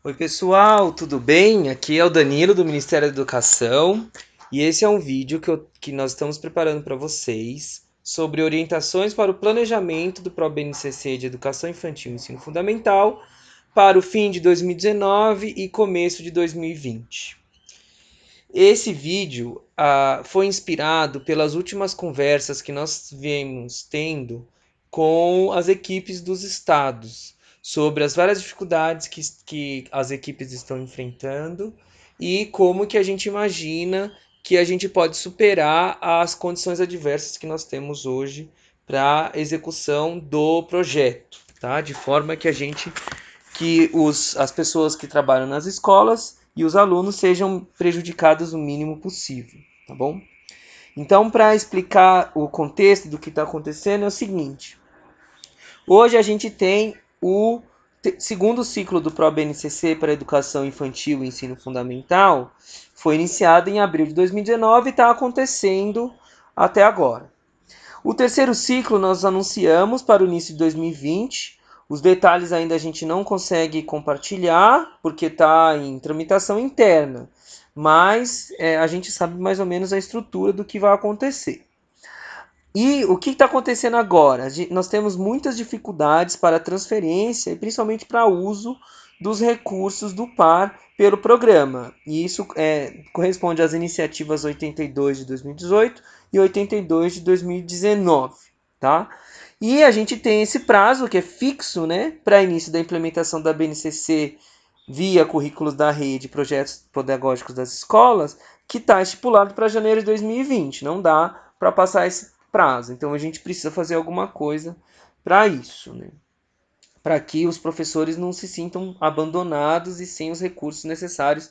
Oi, pessoal, tudo bem? Aqui é o Danilo do Ministério da Educação e esse é um vídeo que nós estamos preparando para vocês sobre orientações para o planejamento do ProBNCC de Educação Infantil e Ensino Fundamental para o fim de 2019 e começo de 2020. Esse vídeo foi inspirado pelas últimas conversas que nós viemos tendo com as equipes dos estados sobre as várias dificuldades que as equipes estão enfrentando e como que a gente imagina que a gente pode superar as condições adversas que nós temos hoje para a execução do projeto, tá? De forma que as pessoas que trabalham nas escolas e os alunos sejam prejudicados o mínimo possível, tá bom? Então, para explicar o contexto do que está acontecendo, é o seguinte: hoje a gente tem o segundo ciclo do ProBNCC para Educação Infantil e Ensino Fundamental, foi iniciado em abril de 2019 e está acontecendo até agora. O terceiro ciclo nós anunciamos para o início de 2020. Os detalhes ainda a gente não consegue compartilhar, porque está em tramitação interna. Mas a gente sabe mais ou menos a estrutura do que vai acontecer. E o que está acontecendo agora? Nós temos muitas dificuldades para transferência e principalmente para uso dos recursos do PAR pelo programa. E isso corresponde às iniciativas 82 de 2018 e 82 de 2019. Tá? E a gente tem esse prazo que é fixo, né, para início da implementação da BNCC via currículos da rede, projetos pedagógicos das escolas, que está estipulado para janeiro de 2020. Não dá para passar esse prazo. Então a gente precisa fazer alguma coisa para isso, né? Para que os professores não se sintam abandonados e sem os recursos necessários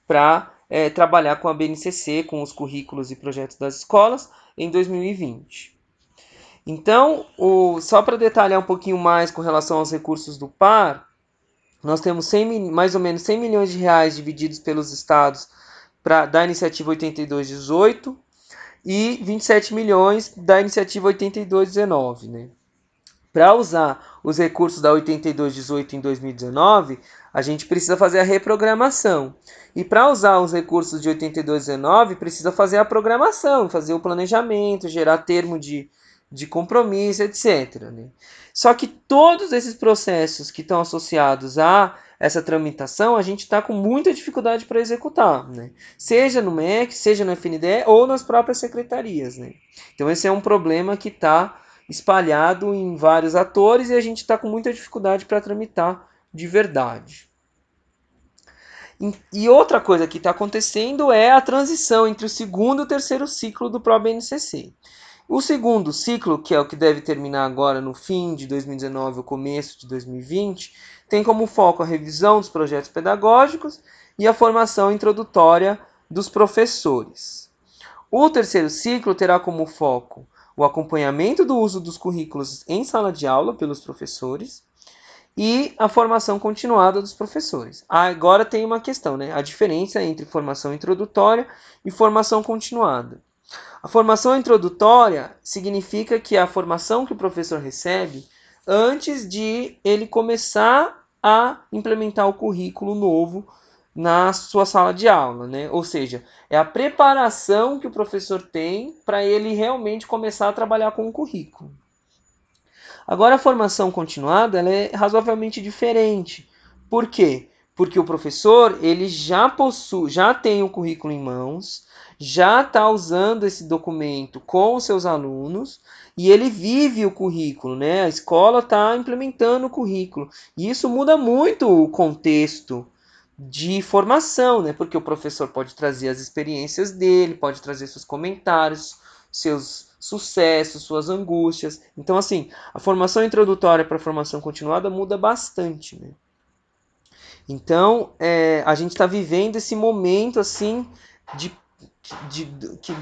para trabalhar com a BNCC, com os currículos e projetos das escolas em 2020. Então, só para detalhar um pouquinho mais com relação aos recursos do PAR, nós temos mais ou menos 100 milhões de reais divididos pelos estados da iniciativa 8218 e 27 milhões da iniciativa 8219, né? Para usar os recursos da 8218 em 2019, a gente precisa fazer a reprogramação. E para usar os recursos de 8219, precisa fazer a programação, fazer o planejamento, gerar termo de compromisso, etc. Né? Só que todos esses processos que estão associados a essa tramitação, a gente está com muita dificuldade para executar, né? Seja no MEC, seja no FNDE ou nas próprias secretarias. Né? Então esse é um problema que está espalhado em vários atores e a gente está com muita dificuldade para tramitar de verdade. E outra coisa que está acontecendo é a transição entre o segundo e o terceiro ciclo do ProBNCC. O segundo ciclo, que é o que deve terminar agora no fim de 2019 ou começo de 2020, tem como foco a revisão dos projetos pedagógicos e a formação introdutória dos professores. O terceiro ciclo terá como foco o acompanhamento do uso dos currículos em sala de aula pelos professores e a formação continuada dos professores. Agora tem uma questão, né? A diferença entre formação introdutória e formação continuada. A formação introdutória significa que é a formação que o professor recebe antes de ele começar a implementar o currículo novo na sua sala de aula, né? Ou seja, é a preparação que o professor tem para ele realmente começar a trabalhar com o currículo. Agora, a formação continuada ela é razoavelmente diferente. Por quê? Porque o professor ele já tem o currículo em mãos, já está usando esse documento com os seus alunos e ele vive o currículo, né? A escola está implementando o currículo. E isso muda muito o contexto de formação, né? Porque o professor pode trazer as experiências dele, pode trazer seus comentários, seus sucessos, suas angústias. Então, assim, a formação introdutória para a formação continuada muda bastante, né? Então, a gente está vivendo esse momento, assim, de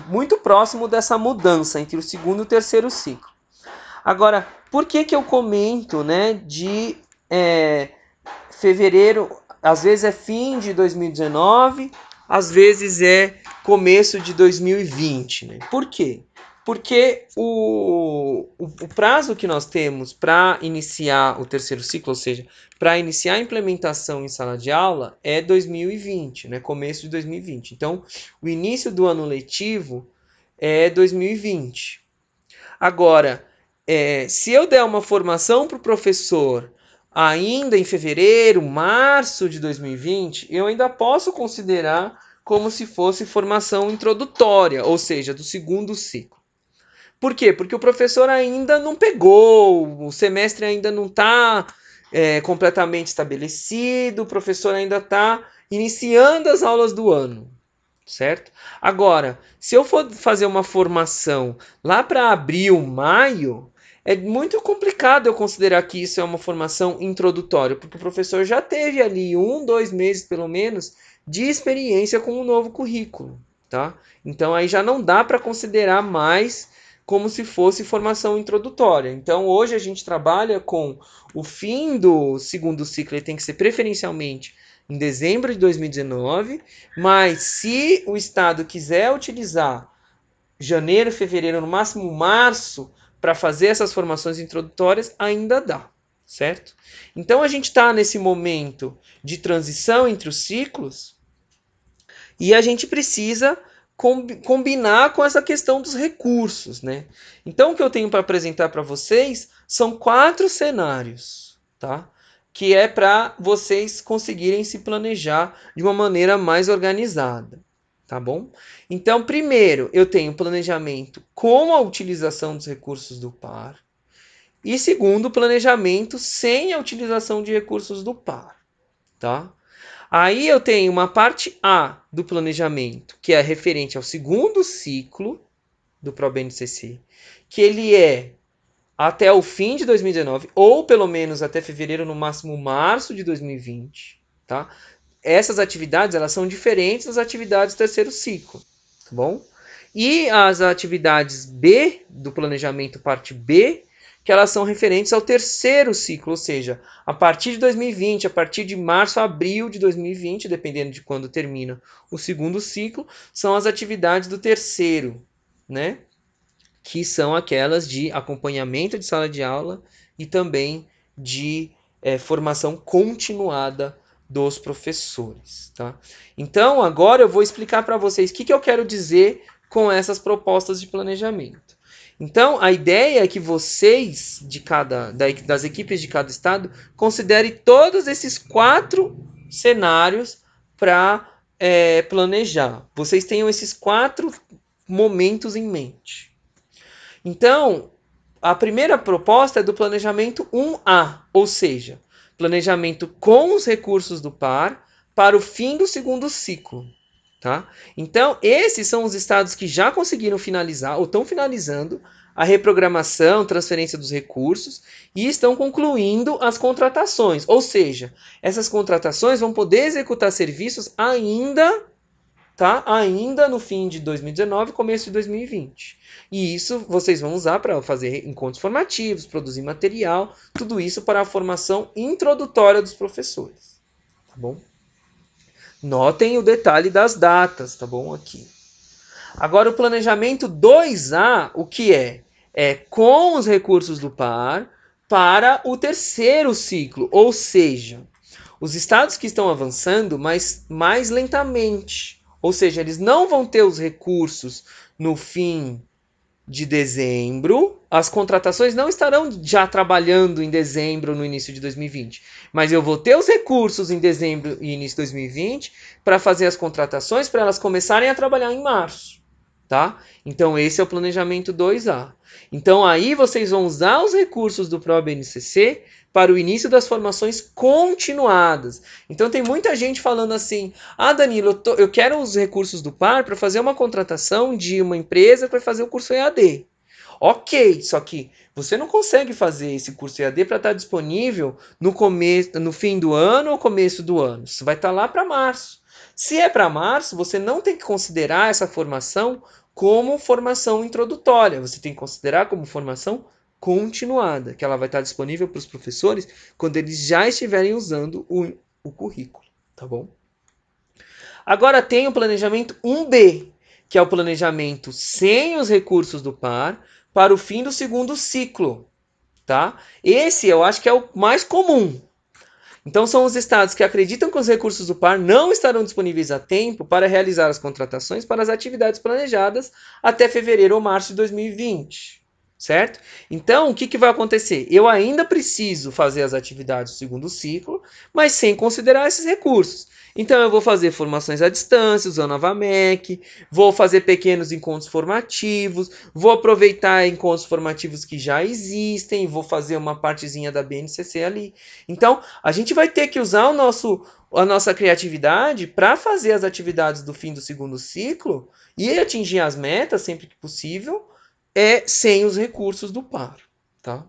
muito próximo dessa mudança entre o segundo e o terceiro ciclo. Agora, por que eu comento, né, de fevereiro, às vezes é fim de 2019, às vezes é começo de 2020, né? Por quê? Porque o prazo que nós temos para iniciar o terceiro ciclo, ou seja, para iniciar a implementação em sala de aula, é 2020, né? Começo de 2020. Então, o início do ano letivo é 2020. Agora, se eu der uma formação para o professor ainda em fevereiro, março de 2020, eu ainda posso considerar como se fosse formação introdutória, ou seja, do segundo ciclo. Por quê? Porque o professor ainda não pegou, o semestre ainda não está completamente estabelecido, o professor ainda está iniciando as aulas do ano, certo? Agora, se eu for fazer uma formação lá para abril, maio, é muito complicado eu considerar que isso é uma formação introdutória, porque o professor já teve ali 1, 2 meses, pelo menos, de experiência com o novo currículo, tá? Então aí já não dá para considerar mais como se fosse formação introdutória. Então hoje a gente trabalha com o fim do segundo ciclo, ele tem que ser preferencialmente em dezembro de 2019, mas se o Estado quiser utilizar janeiro, fevereiro, no máximo março, para fazer essas formações introdutórias, ainda dá, certo? Então a gente está nesse momento de transição entre os ciclos e a gente precisa combinar com essa questão dos recursos, né? Então o que eu tenho para apresentar para vocês são 4 cenários, tá? Que é para vocês conseguirem se planejar de uma maneira mais organizada, tá bom? Então, primeiro, eu tenho planejamento com a utilização dos recursos do par. E segundo, planejamento sem a utilização de recursos do par, tá? Aí eu tenho uma parte A do planejamento, que é referente ao segundo ciclo do ProBNCC, que ele é até o fim de 2019, ou pelo menos até fevereiro, no máximo março de 2020, tá? Essas atividades, elas são diferentes das atividades do terceiro ciclo, tá bom? E as atividades B, do planejamento parte B, que elas são referentes ao terceiro ciclo, ou seja, a partir de 2020, a partir de março a abril de 2020, dependendo de quando termina o segundo ciclo, são as atividades do terceiro, né? Que são aquelas de acompanhamento de sala de aula e também de formação continuada dos professores. Tá? Então, agora eu vou explicar para vocês o que eu quero dizer com essas propostas de planejamento. Então, a ideia é que vocês, das equipes de cada estado, considerem todos esses 4 cenários para planejar. Vocês tenham esses 4 momentos em mente. Então, a primeira proposta é do planejamento 1A, ou seja, planejamento com os recursos do par para o fim do segundo ciclo. Tá? Então, esses são os estados que já conseguiram finalizar ou estão finalizando a reprogramação, transferência dos recursos e estão concluindo as contratações. Ou seja, essas contratações vão poder executar serviços ainda no fim de 2019, começo de 2020. E isso vocês vão usar para fazer encontros formativos, produzir material, tudo isso para a formação introdutória dos professores. Tá bom? Notem o detalhe das datas, tá bom? Aqui. Agora, o planejamento 2A, o que é? É com os recursos do par para o terceiro ciclo, ou seja, os estados que estão avançando, mas mais lentamente. Ou seja, eles não vão ter os recursos no fim de dezembro, as contratações não estarão já trabalhando em dezembro, no início de 2020. Mas eu vou ter os recursos em dezembro e início de 2020 para fazer as contratações, para elas começarem a trabalhar em março. Tá? Então esse é o planejamento 2A. Então aí vocês vão usar os recursos do ProBNCC para o início das formações continuadas. Então tem muita gente falando assim: ah, Danilo, eu quero os recursos do PAR para fazer uma contratação de uma empresa para fazer o curso EAD. Ok, só que você não consegue fazer esse curso EAD para estar disponível no fim do ano ou começo do ano. Isso vai estar lá para março. Se é para março, você não tem que considerar essa formação como formação introdutória. Você tem que considerar como formação continuada, que ela vai estar disponível para os professores quando eles já estiverem usando o currículo, tá bom? Agora tem o planejamento 1B, que é o planejamento sem os recursos do par, para o fim do segundo ciclo, tá? Esse eu acho que é o mais comum. Então, são os estados que acreditam que os recursos do par não estarão disponíveis a tempo para realizar as contratações para as atividades planejadas até fevereiro ou março de 2020, certo? Então, o que vai acontecer? Eu ainda preciso fazer as atividades do segundo ciclo, mas sem considerar esses recursos. Então, eu vou fazer formações à distância, usando a VAMEC, vou fazer pequenos encontros formativos, vou aproveitar encontros formativos que já existem, vou fazer uma partezinha da BNCC ali. Então, a gente vai ter que usar a nossa criatividade para fazer as atividades do fim do segundo ciclo e atingir as metas sempre que possível, sem os recursos do par, tá?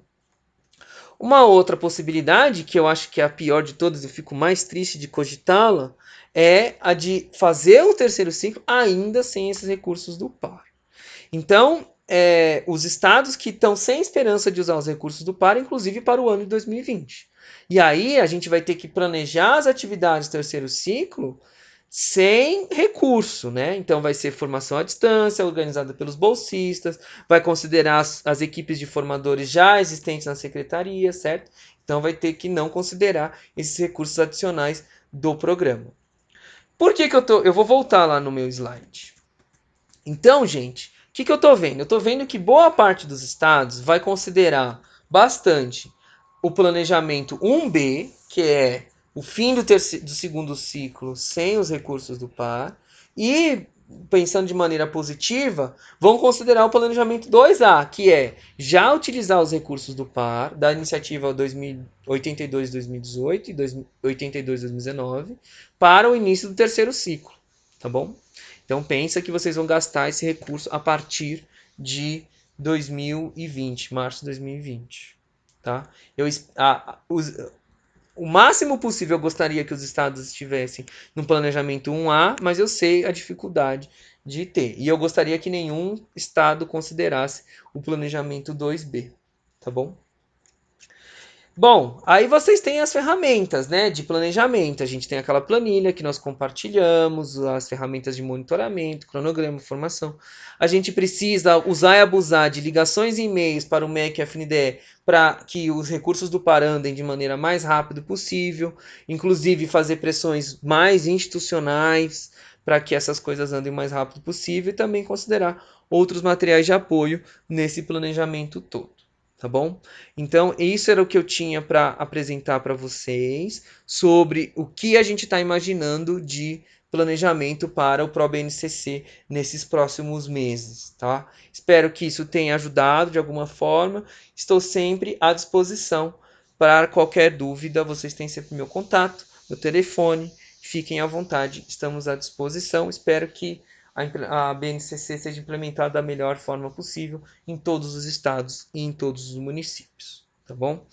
Uma outra possibilidade, que eu acho que é a pior de todas, eu fico mais triste de cogitá-la, é a de fazer o terceiro ciclo ainda sem esses recursos do par. Então, os estados que estão sem esperança de usar os recursos do par, inclusive para o ano de 2020. E aí a gente vai ter que planejar as atividades do terceiro ciclo sem recurso, né? Então vai ser formação à distância, organizada pelos bolsistas, vai considerar as equipes de formadores já existentes na secretaria, certo? Então vai ter que não considerar esses recursos adicionais do programa. Por que eu vou voltar lá no meu slide. Então, gente, o que eu estou vendo? Eu estou vendo que boa parte dos estados vai considerar bastante o planejamento 1B, que é o fim do segundo ciclo sem os recursos do par, e, pensando de maneira positiva, vão considerar o planejamento 2A, que é já utilizar os recursos do par, da iniciativa 82-2018 e 82-2019, para o início do terceiro ciclo, tá bom? Então pensa que vocês vão gastar esse recurso a partir de 2020, março de 2020, tá? O máximo possível eu gostaria que os estados estivessem no planejamento 1A, mas eu sei a dificuldade de ter. E eu gostaria que nenhum estado considerasse o planejamento 2B, tá bom? Bom, aí vocês têm as ferramentas, né, de planejamento. A gente tem aquela planilha que nós compartilhamos, as ferramentas de monitoramento, cronograma, formação. A gente precisa usar e abusar de ligações e e-mails para o MEC e a FNDE para que os recursos do PAR andem de maneira mais rápida possível, inclusive fazer pressões mais institucionais para que essas coisas andem o mais rápido possível e também considerar outros materiais de apoio nesse planejamento todo. Tá bom? Então, isso era o que eu tinha para apresentar para vocês sobre o que a gente está imaginando de planejamento para o ProBNCC nesses próximos meses, tá? Espero que isso tenha ajudado de alguma forma. Estou sempre à disposição para qualquer dúvida. Vocês têm sempre meu contato, meu telefone. Fiquem à vontade, estamos à disposição. Espero que a BNCC seja implementada da melhor forma possível em todos os estados e em todos os municípios, tá bom?